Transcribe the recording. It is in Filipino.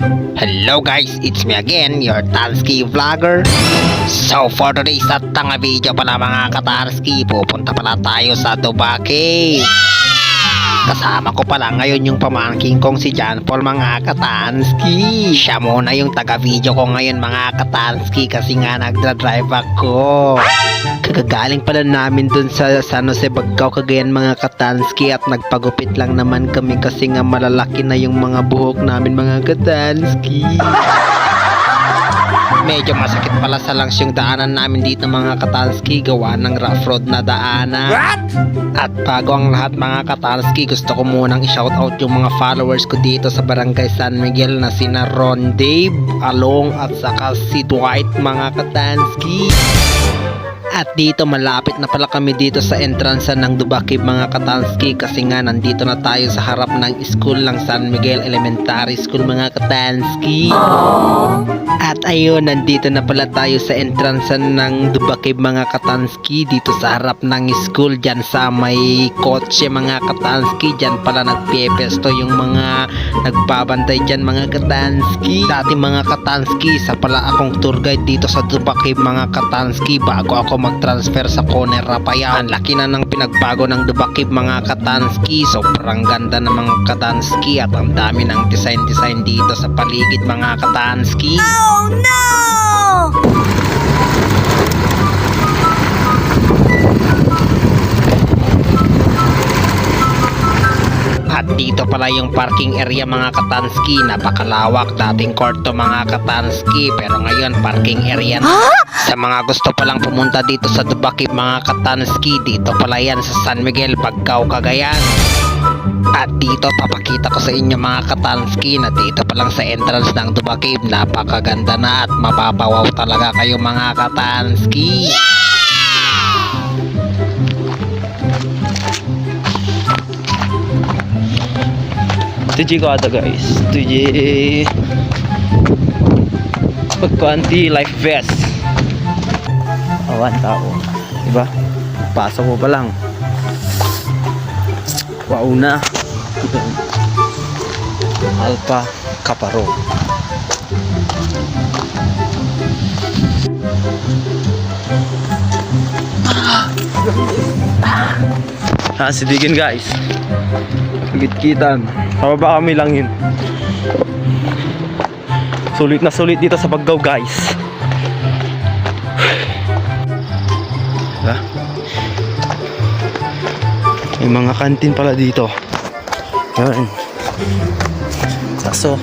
Hello guys, it's me again, your Tansky Vlogger. So for today's video pala mga Katansky, pupunta pala tayo sa Dubake. Kasama ko pala ngayon yung pamangking kong si John Paul mga Katansky. Siya muna yung taga-video ko ngayon mga Katansky kasi nga nagdra-drive ako. Kagagaling pala namin dun sa San Jose, Bagao, Cagayan mga Katansky at nagpagupit lang naman kami kasi nga malalaki na yung mga buhok namin mga Katansky. Medyo masakit pala sa lungs yung daanan namin dito mga Katansky, gawa ng rough road na daanan. What? At bago ang lahat mga Katansky, gusto ko munang i-shoutout yung mga followers ko dito sa Barangay San Miguel na sina Ron Dave, Along at saka si Dwight mga Katansky. At dito malapit na pala kami dito sa entrance ng Dubake mga Katansky kasi nga nandito na tayo sa harap ng school ng San Miguel Elementary School mga Katansky. At ayun, nandito na pala tayo sa entrance ng Dubake mga Katansky dito sa harap ng school, dyan sa may kotse mga Katansky. Dyan pala nagpepesto yung mga nagbabantay dyan mga Katansky. Dati mga Katansky, isa pala akong tour guide dito sa Dubake mga Katansky bago ako mag-transfer sa Coner Rapaya. Ang laki na ng pinagbago ng Dubake mga Katansky. Sobrang ganda ng mga Katansky at ang dami ng design dito sa paligid mga Katansky. Oh no! At dito pala yung parking area mga Katansky. Napakalawak, dating court to mga Katansky, pero ngayon parking area na. Sa mga gusto palang pumunta dito sa Dubake mga Katansky, dito pala yan sa San Miguel, Bagao, Cagayan. At dito papakita ko sa inyo mga Katansky na dito pa lang sa entrance ng Dubake, napakaganda na at mapapawaw talaga kayo mga Katansky. Tuji ko ata guys. Tuji pagkanti life vest. Awan tao. Diba? Pasok ko pa lang. Wow na. Alpha Kaparo. Sidigin guys. Git-gitan. Pababa kami lang yun. Sulit na sulit dito sa Bagao guys. Diba? May mga kantin pala dito. Yan. Kaso